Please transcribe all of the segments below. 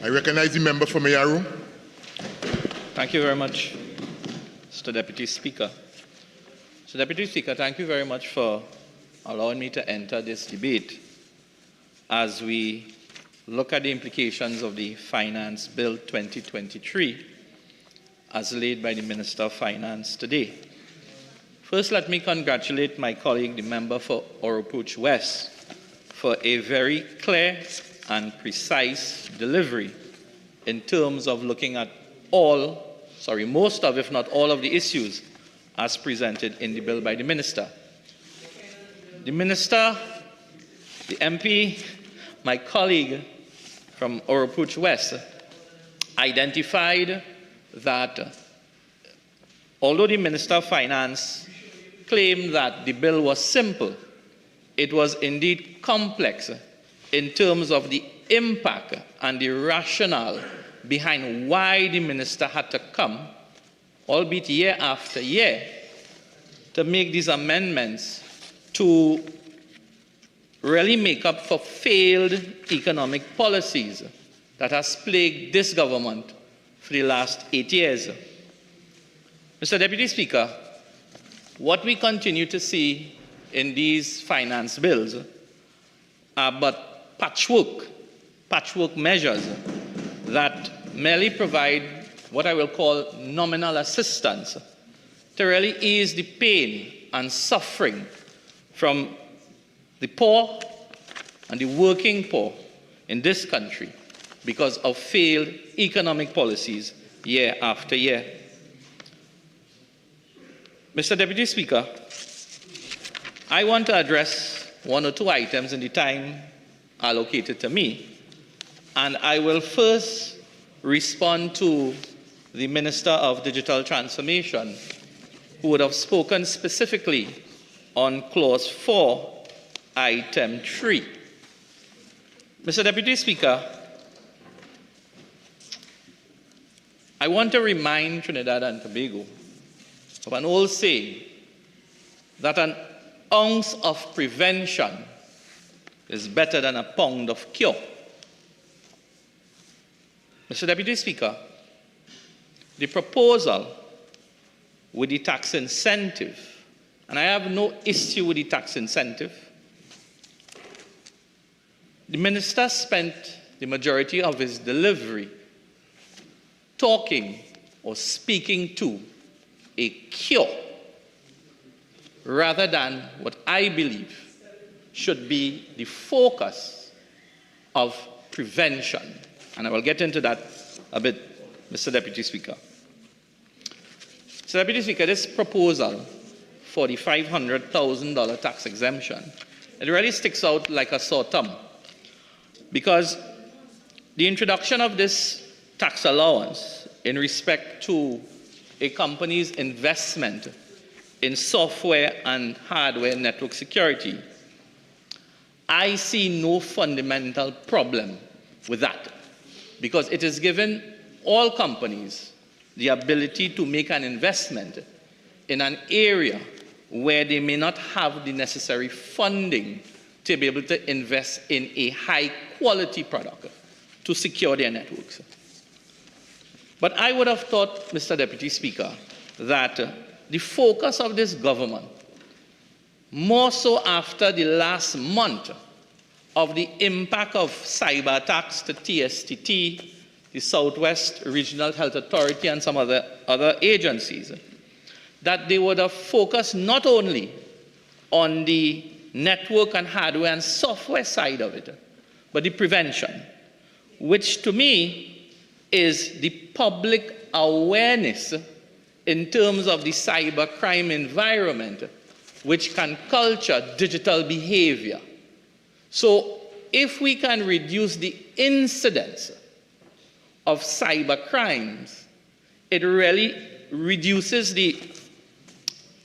I recognize the member for Mayaro. Thank you very much, Mr. Deputy Speaker. Mr. Deputy Speaker, thank you very much for allowing me to enter this debate as we look at the implications of the Finance Bill 2023 as laid by the Minister of Finance today. First, let me congratulate my colleague, the member for Oropouche West, for a very clear and precise delivery in terms of looking at most of, if not all of the issues as presented in the bill by the Minister. The Minister, the MP, my colleague from Oropouche West, identified that although the Minister of Finance claimed that the bill was simple, it was indeed complex in terms of the impact and the rationale behind why the minister had to come, albeit year after year, to make these amendments to really make up for failed economic policies that has plagued this government for the last 8 years. Mr. Deputy Speaker, what we continue to see in these finance bills are but patchwork measures that merely provide what I will call nominal assistance to really ease the pain and suffering from the poor and the working poor in this country because of failed economic policies year after year. Mr. Deputy Speaker, I want to address one or two items in the time allocated to me, and I will first respond to the Minister of Digital Transformation, who would have spoken specifically on Clause 4, Item 3. Mr. Deputy Speaker, I want to remind Trinidad and Tobago of an old saying that an ounce of prevention is better than a pound of cure. Mr. Deputy Speaker, the proposal with the tax incentive, and I have no issue with the tax incentive, the minister spent the majority of his delivery talking or speaking to a cure rather than what I believe should be the focus of prevention. And I will get into that a bit, Mr. Deputy Speaker. Mr. Deputy Speaker, this proposal for the $500,000 tax exemption, it really sticks out like a sore thumb, because the introduction of this tax allowance in respect to a company's investment in software and hardware network security, I see no fundamental problem with that, because it has given all companies the ability to make an investment in an area where they may not have the necessary funding to be able to invest in a high-quality product to secure their networks. But I would have thought, Mr. Deputy Speaker, that the focus of this government, more so after the last month of the impact of cyber attacks to TSTT, the Southwest Regional Health Authority, and some other agencies, that they would have focused not only on the network and hardware and software side of it, but the prevention, which to me is the public awareness in terms of the cybercrime environment, which can culture digital behavior. So if we can reduce the incidence of cyber crimes, it really reduces the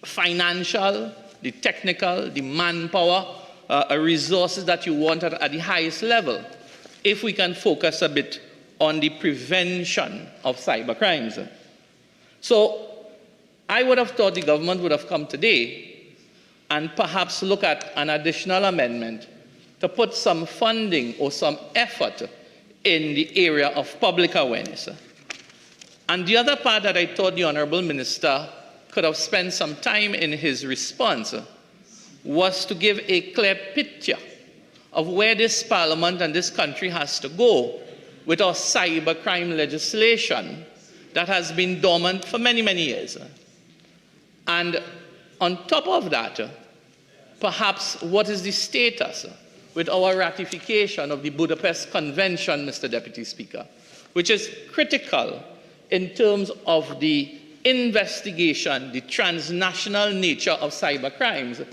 financial, the technical, the manpower, resources that you want at the highest level, if we can focus a bit on the prevention of cyber crimes. So I would have thought the government would have come today and perhaps look at an additional amendment to put some funding or some effort in the area of public awareness. And the other part that I thought the Honorable Minister could have spent some time in his response was to give a clear picture of where this Parliament and this country has to go with our cybercrime legislation that has been dormant for many, many years. And on top of that, perhaps what is the status with our ratification of the Budapest Convention, Mr. Deputy Speaker, which is critical in terms of the investigation, the transnational nature of cybercrimes.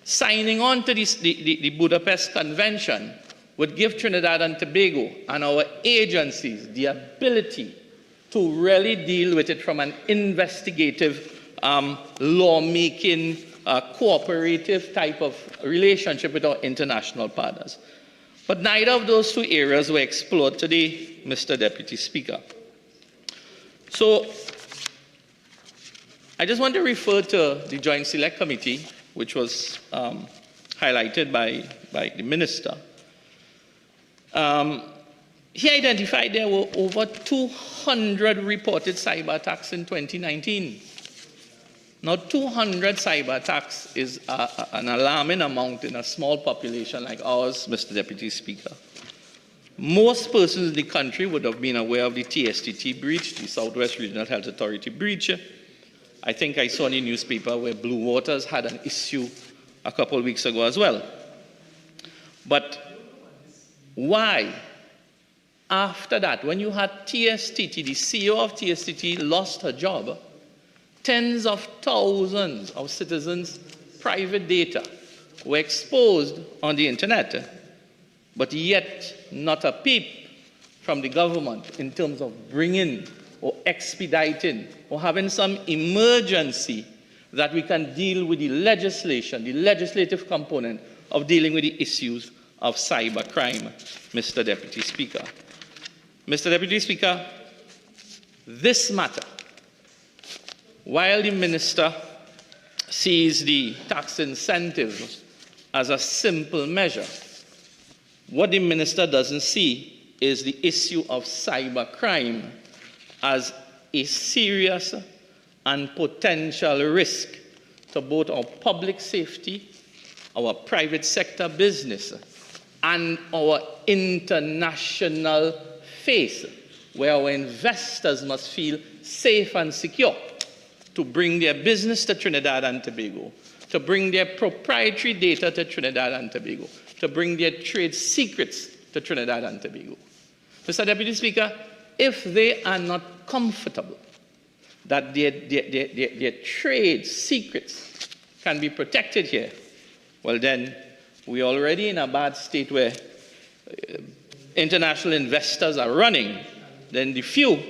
Signing on to the Budapest Convention would give Trinidad and Tobago and our agencies the ability to really deal with it from an investigative, lawmaking, cooperative type of relationship with our international partners. But neither of those two areas were explored today, Mr. Deputy Speaker. So I just want to refer to the Joint Select Committee, which was highlighted by the Minister. He identified there were over 200 reported cyber attacks in 2019. Now, 200 cyber attacks is an alarming amount in a small population like ours, Mr. Deputy Speaker. Most persons in the country would have been aware of the TSTT breach, the Southwest Regional Health Authority breach. I think I saw in the newspaper where Blue Waters had an issue a couple of weeks ago as well. But why? After that, when you had TSTT, the CEO of TSTT lost her job, tens of thousands of citizens' private data were exposed on the internet, but yet not a peep from the government in terms of bringing or expediting or having some emergency that we can deal with the legislation, the legislative component of dealing with the issues of cybercrime, Mr. Deputy Speaker. Mr. Deputy Speaker, this matter, while the Minister sees the tax incentive as a simple measure, what the Minister doesn't see is the issue of cybercrime as a serious and potential risk to both our public safety, our private sector business, and our international face, where our investors must feel safe and secure to bring their business to Trinidad and Tobago, to bring their proprietary data to Trinidad and Tobago, to bring their trade secrets to Trinidad and Tobago. Mr. Deputy Speaker, if they are not comfortable that their trade secrets can be protected here, well then, we're already in a bad state where international investors are running. Then the few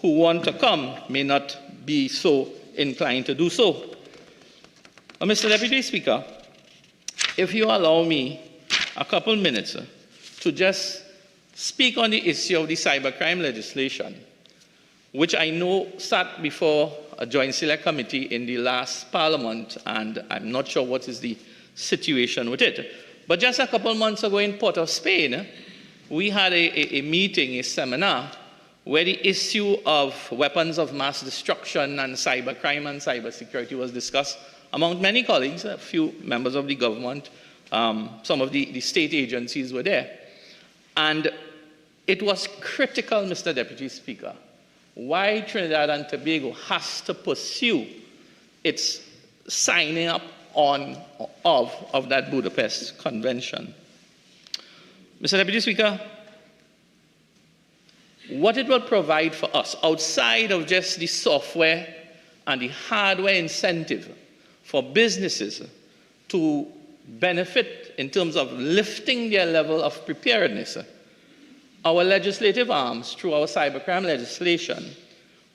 who want to come may not be so inclined to do so. Mr. Deputy Speaker, if you allow me a couple minutes to just speak on the issue of the cybercrime legislation, which I know sat before a Joint Select Committee in the last Parliament, and I'm not sure what is the situation with it. But just a couple months ago in Port of Spain, we had a meeting, a seminar, where the issue of weapons of mass destruction and cybercrime and cybersecurity was discussed among many colleagues, a few members of the government, some of the state agencies were there. And it was critical, Mr. Deputy Speaker, why Trinidad and Tobago has to pursue its signing up of that Budapest Convention. Mr. Deputy Speaker, what it will provide for us, outside of just the software and the hardware incentive for businesses to benefit in terms of lifting their level of preparedness, our legislative arms, through our cybercrime legislation,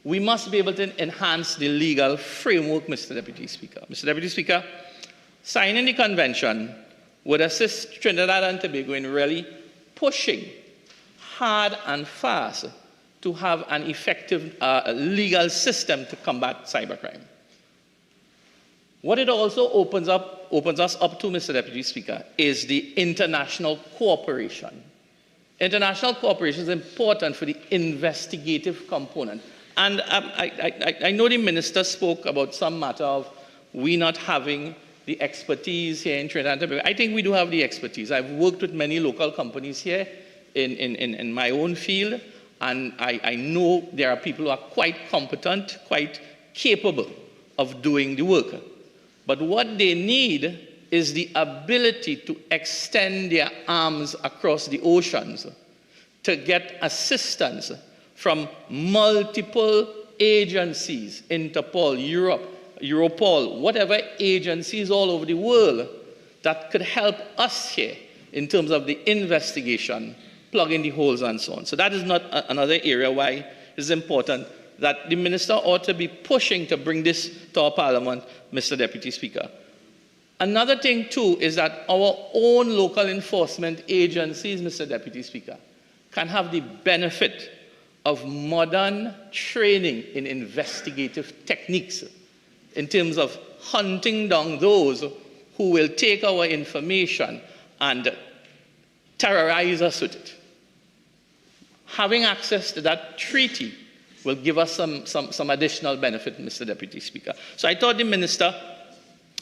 we must be able to enhance the legal framework, Mr. Deputy Speaker. Mr. Deputy Speaker, signing the convention would assist Trinidad and Tobago in really pushing hard and fast to have an effective legal system to combat cybercrime. What it also opens us up to, Mr. Deputy Speaker, is the international cooperation International cooperation is important for the investigative component. And I know the minister spoke about some matter of we not having the expertise here in Trinidad and Tobago. I think we do have the expertise. I've worked with many local companies here in my own field, and I know there are people who are quite competent, quite capable of doing the work. But what they need is the ability to extend their arms across the oceans to get assistance from multiple agencies, Interpol, Europol, whatever agencies all over the world that could help us here in terms of the investigation, plugging the holes and so on. So that is not another area why it's important that the minister ought to be pushing to bring this to our parliament, Mr. Deputy Speaker. Another thing too is that our own local enforcement agencies, Mr. Deputy Speaker, can have the benefit of modern training in investigative techniques in terms of hunting down those who will take our information and terrorize us with it. Having access to that treaty will give us some additional benefit, Mr. Deputy Speaker. So I thought the minister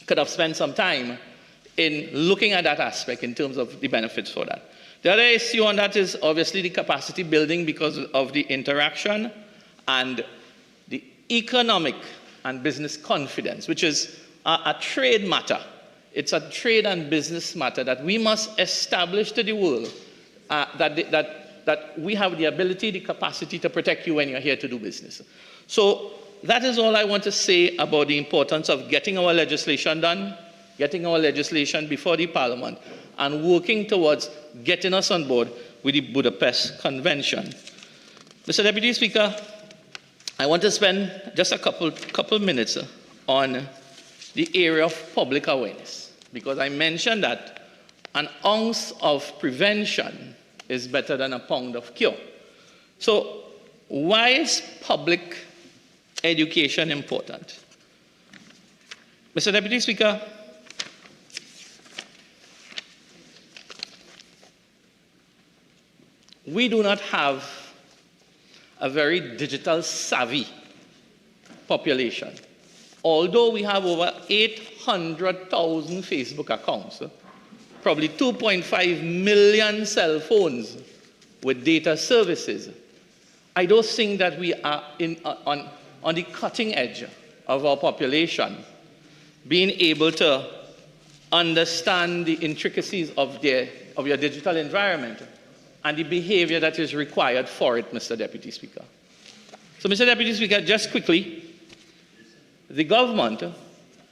could have spent some time in looking at that aspect in terms of the benefits for that. The other issue on that is obviously the capacity building because of the interaction and the economic and business confidence, which is a trade matter. It's a trade and business matter that we must establish to the world that we have the ability, the capacity to protect you when you're here to do business. So that is all I want to say about the importance of getting our legislation done, getting our legislation before the Parliament, and working towards getting us on board with the Budapest Convention. Mr. Deputy Speaker, I want to spend just a couple minutes on the area of public awareness, because I mentioned that an ounce of prevention is better than a pound of cure. So why is public education important? Mr. Deputy Speaker, we do not have a very digital savvy population. Although we have over 800,000 Facebook accounts, probably 2.5 million cell phones with data services, I don't think that we are on the cutting edge of our population, being able to understand the intricacies of your digital environment and the behavior that is required for it, Mr. Deputy Speaker. So, Mr. Deputy Speaker, just quickly, the government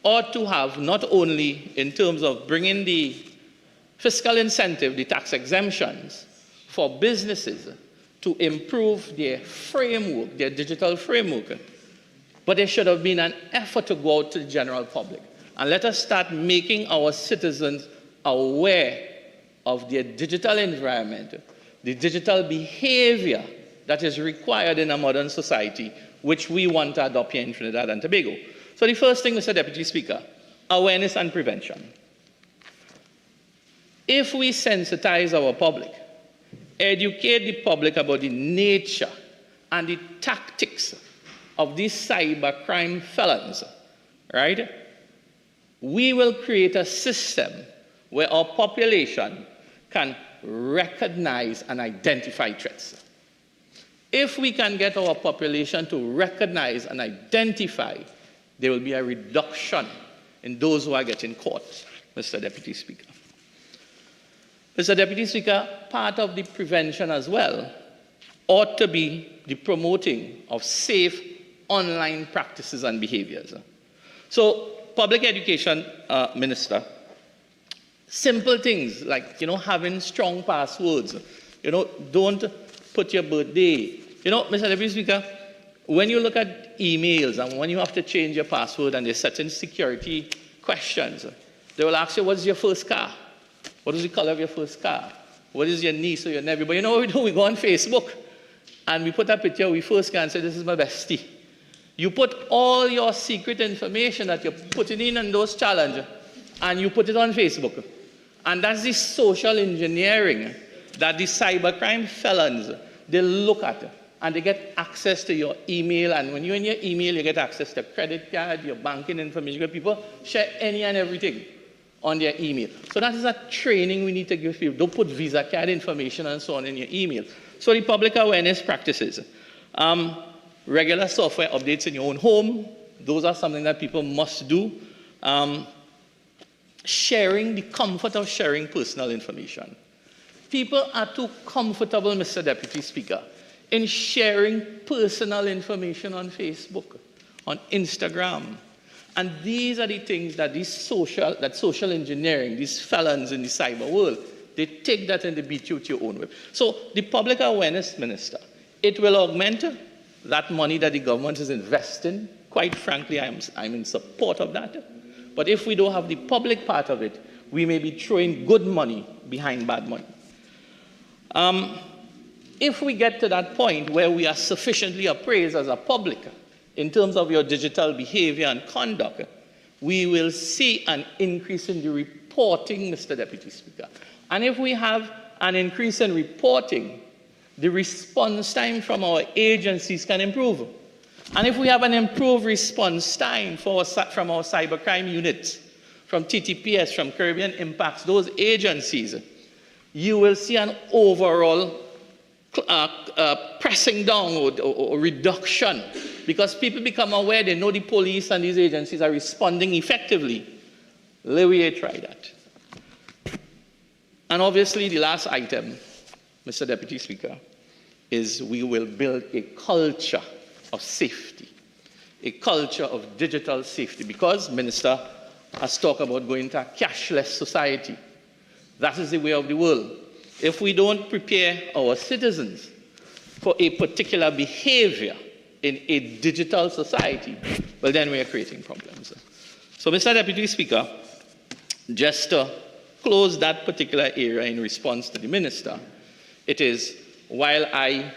ought to have not only in terms of bringing the fiscal incentive, the tax exemptions for businesses to improve their framework, their digital framework, but there should have been an effort to go out to the general public. And let us start making our citizens aware of their digital environment, the digital behavior that is required in a modern society, which we want to adopt here in Trinidad and Tobago. So the first thing, Mr. Deputy Speaker, awareness and prevention. If we sensitize our public, educate the public about the nature and the tactics of these cybercrime felons, right? We will create a system where our population can recognize and identify threats. If we can get our population to recognize and identify, there will be a reduction in those who are getting caught, Mr. Deputy Speaker. Mr. Deputy Speaker, part of the prevention as well ought to be the promoting of safe online practices and behaviors. So, public education minister, simple things like, having strong passwords, don't put your birthday. Mr. Deputy Speaker, when you look at emails and when you have to change your password and there's certain security questions, they will ask you, what is your first car? What is the color of your first car? What is your niece or your nephew? But you know what we do? We go on Facebook and we put a picture, we first can say, this is my bestie. You put all your secret information that you're putting in those challenges and you put it on Facebook. And that's the social engineering that the cybercrime felons, they look at it and they get access to your email. And when you're in your email, you get access to credit card, your banking information. People share any and everything on their email. So that is a training we need to give people. Don't put Visa card information and so on in your email. So the public awareness practices. Regular software updates in your own home. Those are something that people must do. Sharing, the comfort of sharing personal information. People are too comfortable, Mr. Deputy Speaker, in sharing personal information on Facebook, on Instagram. And these are the things that social engineering, these felons in the cyber world, they take that and they beat you with your own whip. So the public awareness minister, it will augment that money that the government is investing. Quite frankly, I'm in support of that. But if we don't have the public part of it, we may be throwing good money behind bad money. If we get to that point where we are sufficiently appraised as a public in terms of your digital behavior and conduct, we will see an increase in the reporting, Mr. Deputy Speaker. And if we have an increase in reporting, the response time from our agencies can improve. And if we have an improved response time from our cybercrime units, from TTPS, from Caribbean Impacts, those agencies, you will see an overall pressing down or reduction, because people become aware, they know the police and these agencies are responding effectively. Let me try that. And obviously the last item, Mr. Deputy Speaker, is we will build a culture of safety, a culture of digital safety, because Minister has talked about going to a cashless society. That is the way of the world. If we don't prepare our citizens for a particular behavior in a digital society, well, then we are creating problems. So, Mr. Deputy Speaker, just to close that particular area in response to the minister, it is, while I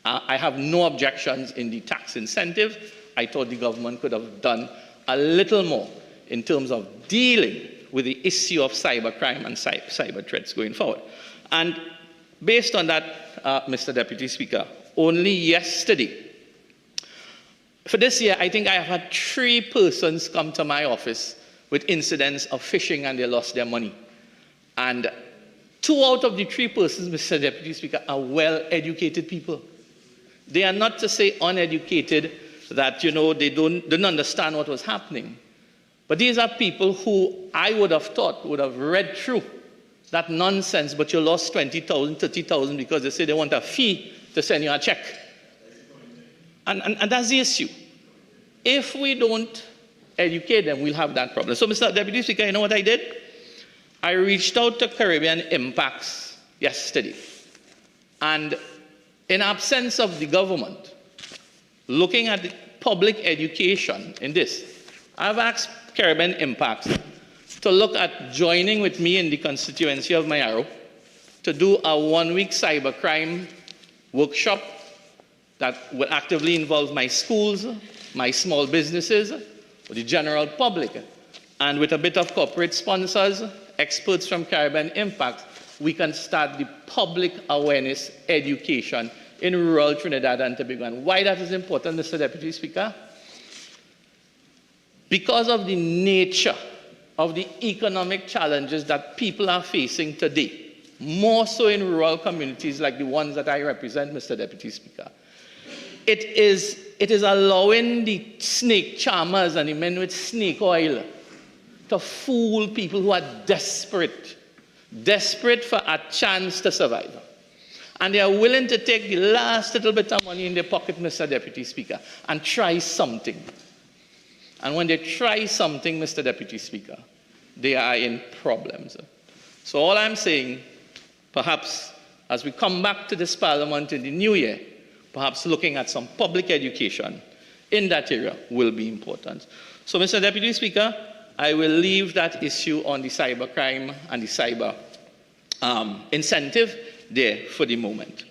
have no objections in the tax incentive, I thought the government could have done a little more in terms of dealing with the issue of cybercrime and cyber threats going forward. And based on that, Mr. Deputy Speaker, only yesterday, for this year, I think I have had 3 persons come to my office with incidents of phishing and they lost their money. And 2 out of the 3 persons, Mr. Deputy Speaker, are well-educated people. They are not to say uneducated, that, they didn't understand what was happening. But these are people who I would have thought would have read through that nonsense, but you lost 20,000, 30,000 because they say they want a fee to send you a check. And that's the issue. If we don't educate them, we'll have that problem. So, Mr. Deputy Speaker, you know what I did? I reached out to Caribbean Impacts yesterday. And in absence of the government, looking at the public education in this, I've asked Caribbean Impacts to look at joining with me in the constituency of Mayaro to do a 1-week cybercrime workshop that will actively involve my schools, my small businesses, the general public. And with a bit of corporate sponsors, experts from Caribbean Impact, we can start the public awareness education in rural Trinidad and Tobago. And why that is important, Mr. Deputy Speaker? Because of the nature of the economic challenges that people are facing today, more so in rural communities like the ones that I represent, Mr. Deputy Speaker. It is allowing the snake charmers and the men with snake oil to fool people who are desperate for a chance to survive. And they are willing to take the last little bit of money in their pocket, Mr. Deputy Speaker, and try something. And when they try something, Mr. Deputy Speaker, they are in problems. So all I'm saying, perhaps as we come back to this Parliament in the new year, perhaps looking at some public education in that area will be important. So, Mr. Deputy Speaker, I will leave that issue on the cybercrime and the cyber incentive there for the moment.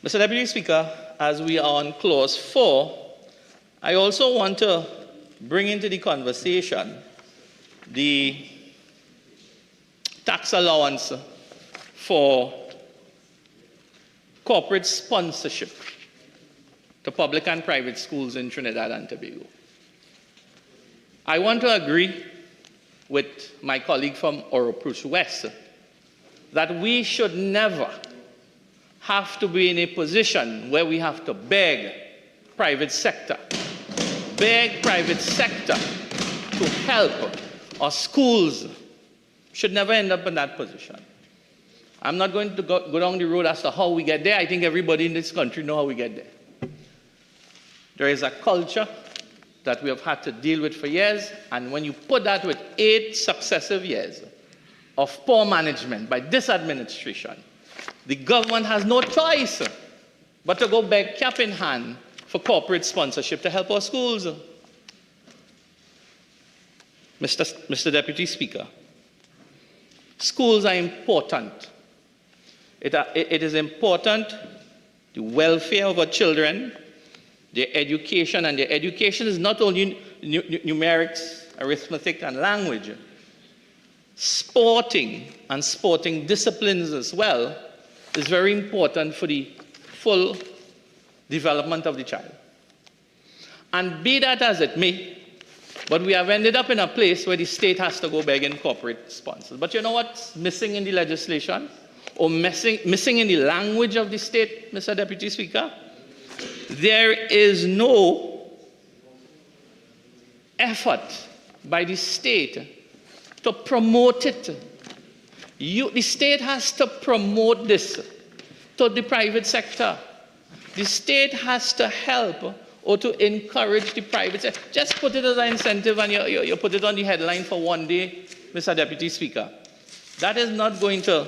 Mr. Deputy Speaker, as we are on clause 4, I also want to bring into the conversation the tax allowance for corporate sponsorship to public and private schools in Trinidad and Tobago. I want to agree with my colleague from Oropouche West that we should never have to be in a position where we have to beg private sector to help, or schools should never end up in that position. I'm not going to go down the road as to how we get there. I think everybody in this country knows how we get there. There is a culture that we have had to deal with for years, and when you put that with 8 successive years of poor management by this administration, the government has no choice but to go beg cap in hand for corporate sponsorship to help our schools. Mr. Deputy Speaker, schools are important. It is important, the welfare of our children, their education, and their education is not only numerics, arithmetic, and language. Sporting and sporting disciplines as well is very important for the full development of the child. And be that as it may, but we have ended up in a place where the state has to go begging corporate sponsors. But you know what's missing in the legislation? Or missing in the language of the state, Mr. Deputy Speaker? There is no effort by the state to promote it. The state has to promote this to the private sector. The state has to help or to encourage the private sector. Just put it as an incentive and you put it on the headline for one day, Mr. Deputy Speaker. That is not going to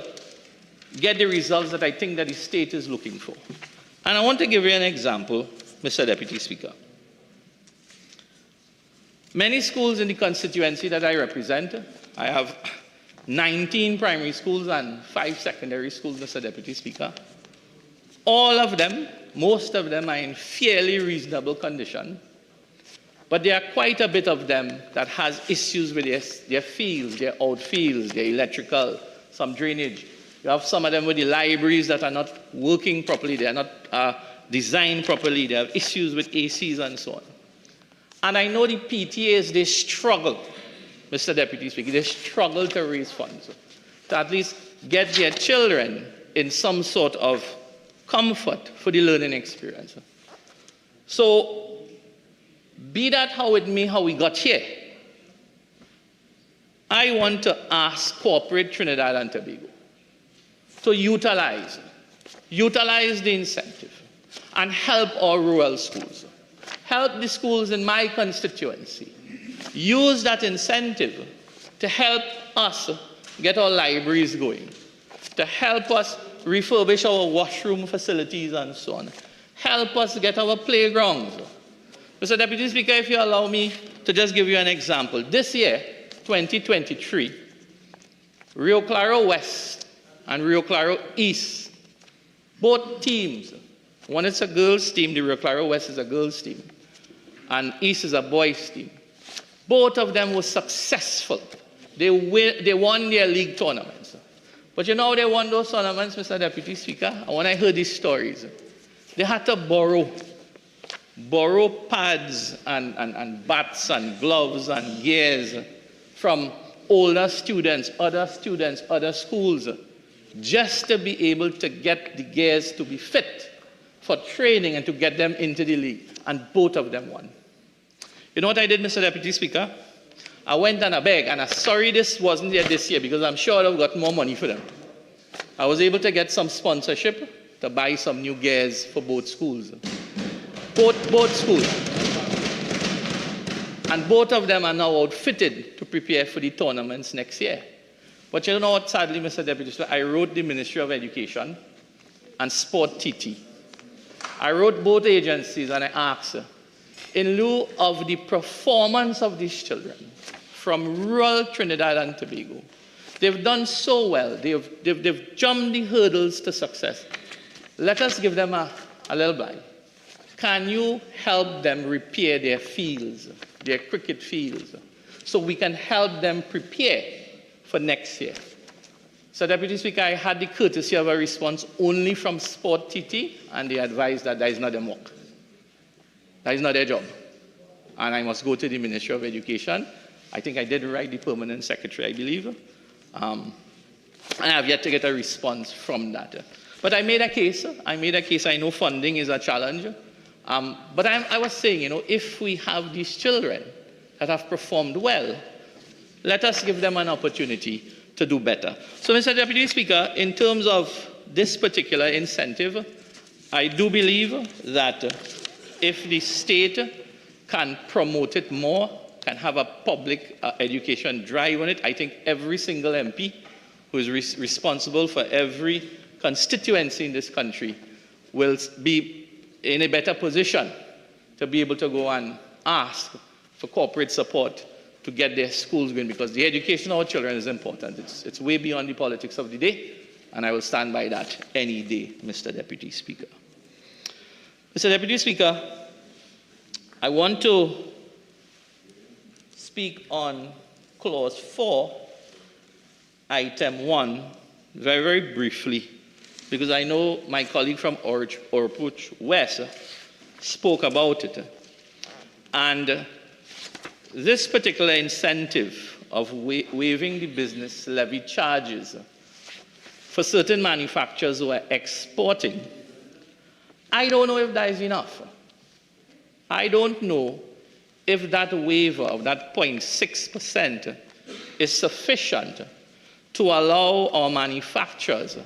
get the results that I think that the state is looking for. And I want to give you an example, Mr. Deputy Speaker. Many schools in the constituency that I represent, I have 19 primary schools and 5 secondary schools, Mr. Deputy Speaker. All of them, most of them are in fairly reasonable condition, but there are quite a bit of them that has issues with their fields, their outfields, their electrical, some drainage. You have some of them with the libraries that are not working properly, they are not designed properly, they have issues with ACs and so on. And I know the PTAs, they struggle, Mr. Deputy Speaker, they struggle to raise funds to at least get their children in some sort of comfort for the learning experience. So, be that how it may, how we got here, I want to ask corporate Trinidad and Tobago to utilize the incentive and help our rural schools. Help the schools in my constituency. Use that incentive to help us get our libraries going, to help us refurbish our washroom facilities and so on. Help us get our playgrounds. Mr. Deputy Speaker, if you allow me to just give you an example. This year, 2023, Rio Claro West and Rio Claro East, both teams, one is a girls' team, the Rio Claro West is a girls' team, and East is a boys' team. Both of them were successful. They won their league tournaments. But you know how they won those tournaments, Mr. Deputy Speaker? And when I heard these stories, they had to borrow pads and bats and gloves and gears from older students, other schools, just to be able to get the gears to be fit for training and to get them into the league. And both of them won. You know what I did, Mr. Deputy Speaker? I went and I begged, and I'm sorry this wasn't there this year because I'm sure I've got more money for them. I was able to get some sponsorship to buy some new gears for both schools. Both schools. And both of them are now outfitted to prepare for the tournaments next year. But you know what, sadly, Mr. Deputy Speaker, I wrote the Ministry of Education and Sport TT. I wrote both agencies and I asked, in lieu of the performance of these children from rural Trinidad and Tobago, they've done so well, they've jumped the hurdles to success. Let us give them a lullaby. Can you help them repair their fields, their cricket fields, so we can help them prepare for next year? So, Deputy Speaker, I had the courtesy of a response only from Sport TT, and they advised that that is not their work. That is not their job. And I must go to the Ministry of Education. I think I did write the permanent secretary, I believe. I have yet to get a response from that. But I made a case. I know funding is a challenge. But I was saying, if we have these children that have performed well, let us give them an opportunity to do better. So, Mr. Deputy Speaker, in terms of this particular incentive, I do believe that if the state can promote it more, can have a public education drive on it, I think every single MP who is responsible for every constituency in this country will be in a better position to be able to go and ask for corporate support to get their schools going, because the education of our children is important. It's way beyond the politics of the day, and I will stand by that any day, Mr. Deputy Speaker. Mr. Deputy Speaker, I want to speak on Clause 4, Item 1, very, very briefly, because I know my colleague from Orpuch West spoke about it. And this particular incentive of waiving the business levy charges for certain manufacturers who are exporting, I don't know if that is enough. I don't know if that waiver of that 0.6% is sufficient to allow our manufacturers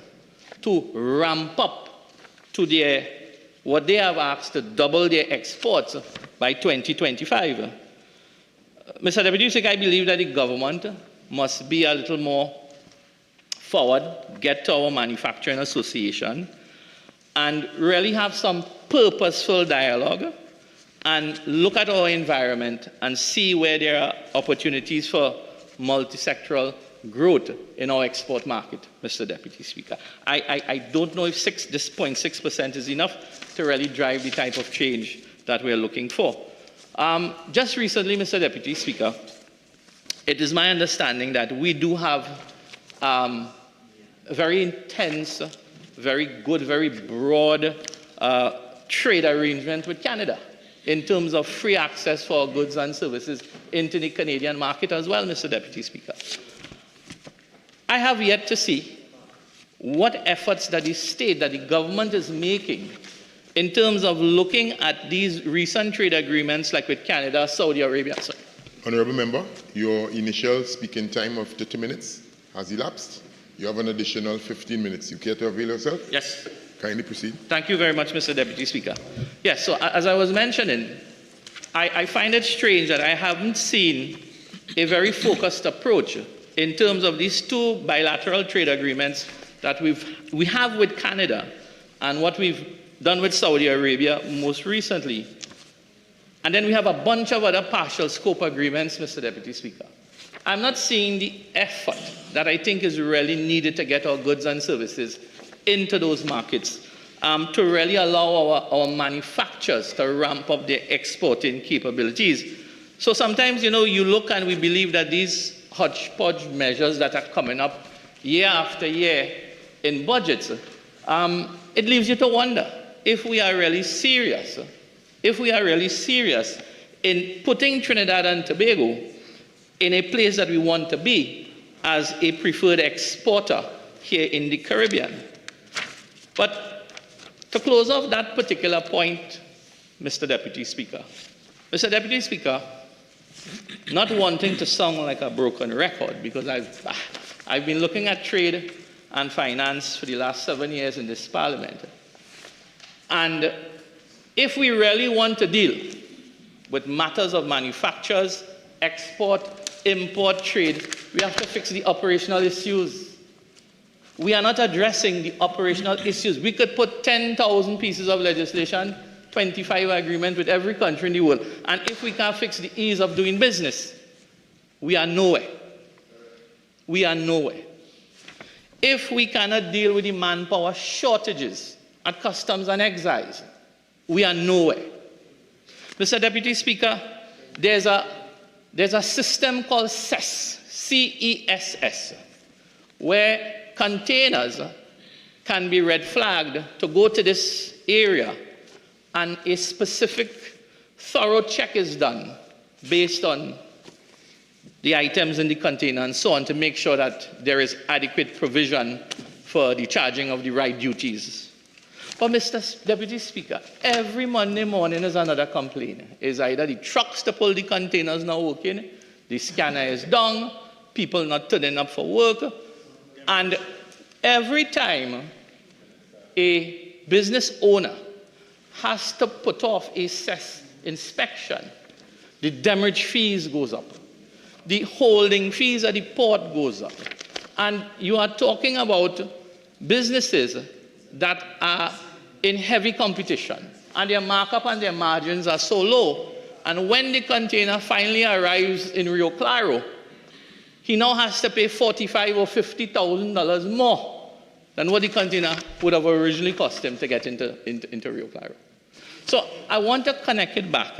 to ramp up to what they have asked to double their exports by 2025. Mr. Deputy Speaker, I believe that the government must be a little more forward, get to our manufacturing association, and really have some purposeful dialogue and look at our environment and see where there are opportunities for multi-sectoral growth in our export market, Mr. Deputy Speaker. I don't know if this 0.6% is enough to really drive the type of change that we're looking for. Just recently, Mr. Deputy Speaker, it is my understanding that we do have a very intense, very good, very broad trade arrangement with Canada in terms of free access for goods and services into the Canadian market as well, Mr. Deputy Speaker. I have yet to see what efforts that the state, that the government is making in terms of looking at these recent trade agreements like with Canada, Saudi Arabia. Sorry. Honourable Member, your initial speaking time of 30 minutes has elapsed. You have an additional 15 minutes. You care to avail yourself? Yes. Kindly proceed. Thank you very much, Mr. Deputy Speaker. Yes, so as I was mentioning, I find it strange that I haven't seen a very focused approach in terms of these two bilateral trade agreements that we have with Canada and what we've done with Saudi Arabia most recently. And then we have a bunch of other partial scope agreements, Mr. Deputy Speaker. I'm not seeing the effort that I think is really needed to get our goods and services into those markets to really allow our manufacturers to ramp up their exporting capabilities. So sometimes, you look and we believe that these hodgepodge measures that are coming up year after year in budgets, it leaves you to wonder if we are really serious, in putting Trinidad and Tobago in a place that we want to be as a preferred exporter here in the Caribbean. But to close off that particular point, Mr. Deputy Speaker, not wanting to sound like a broken record, because I've been looking at trade and finance for the last 7 years in this Parliament. And if we really want to deal with matters of manufacturers, export, import, trade, we have to fix the operational issues. We are not addressing the operational issues. We could put 10,000 pieces of legislation, 25 agreements with every country in the world, and if we can't fix the ease of doing business, we are nowhere. We are nowhere. If we cannot deal with the manpower shortages at customs and excise, we are nowhere. Mr. Deputy Speaker, there's a system called CESS, C-E-S-S, where containers can be red flagged to go to this area and a specific thorough check is done based on the items in the container and so on to make sure that there is adequate provision for the charging of the right duties. But Mr. Deputy Speaker, every Monday morning is another complaint. It's either the trucks to pull the containers not working, the scanner is down, people not turning up for work, and every time a business owner has to put off a inspection, the demurrage fees goes up. The holding fees at the port goes up. And you are talking about businesses that are in heavy competition, and their markup and their margins are so low. And when the container finally arrives in Rio Claro, he now has to pay $45,000 or $50,000 more than what the container would have originally cost him to get into Rio Claro. So I want to connect it back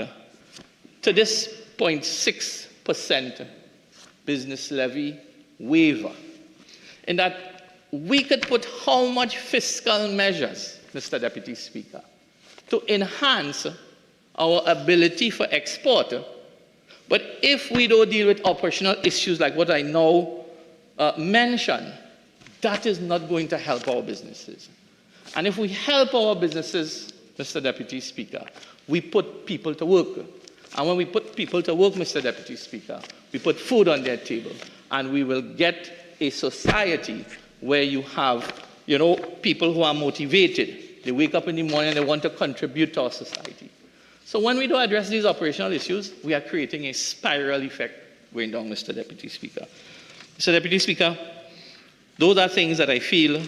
to this 0.6% business levy waiver, in that we could put how much fiscal measures, Mr. Deputy Speaker, to enhance our ability for export. But if we don't deal with operational issues like what I now mentioned, that is not going to help our businesses. And if we help our businesses, Mr. Deputy Speaker, we put people to work. And when we put people to work, Mr. Deputy Speaker, we put food on their table, and we will get a society where you have, people who are motivated. They wake up in the morning and they want to contribute to our society. So when we don't address these operational issues, we are creating a spiral effect going down, Mr. Deputy Speaker. Mr. Deputy Speaker, those are things that I feel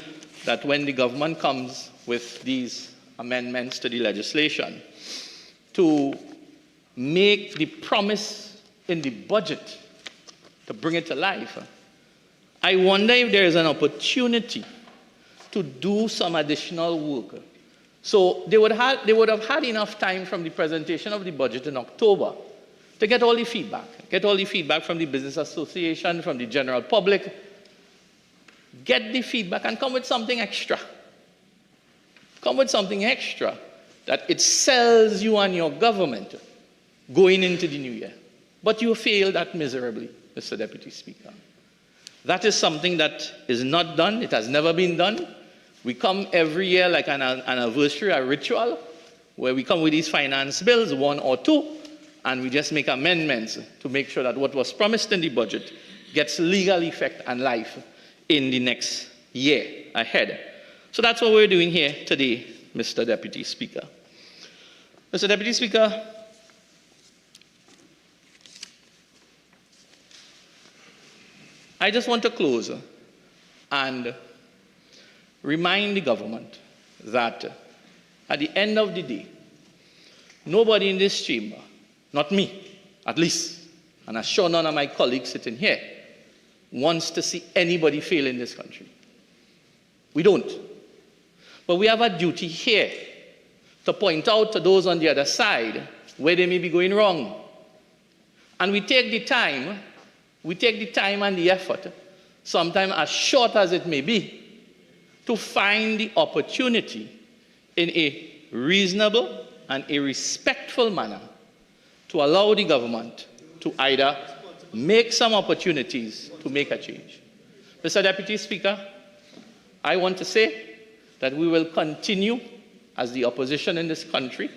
that when the government comes with these amendments to the legislation to make the promise in the budget to bring it to life, I wonder if there is an opportunity to do some additional work. So they would have had enough time from the presentation of the budget in October to get all the feedback from the business association, from the general public, get the feedback and come with something extra. Come with something extra that it sells you and your government going into the new year. But you failed that miserably, Mr. Deputy Speaker. That is something that is not done. It has never been done. We come every year like an anniversary, a ritual, where we come with these finance bills, one or two, and we just make amendments to make sure that what was promised in the budget gets legal effect and life in the next year ahead. So that's what we're doing here today, Mr. Deputy Speaker. Mr. Deputy Speaker, I just want to close and remind the government that at the end of the day, nobody in this chamber, not me at least, and I'm sure none of my colleagues sitting here, wants to see anybody fail in this country. We don't. But we have a duty here to point out to those on the other side where they may be going wrong. And we take the time and the effort, sometimes as short as it may be, to find the opportunity in a reasonable and a respectful manner to allow the government to either make some opportunities to make a change. Mr. Deputy Speaker, I want to say that we will continue as the opposition in this country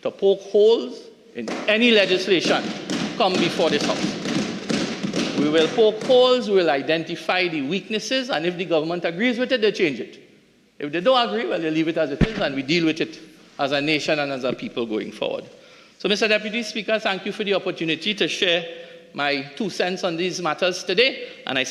to poke holes in any legislation come before this House. We will poke holes, we will identify the weaknesses, and if the government agrees with it, they change it. If they don't agree, well, they leave it as it is, and we deal with it as a nation and as a people going forward. So, Mr. Deputy Speaker, thank you for the opportunity to share my 2 cents on these matters today, and I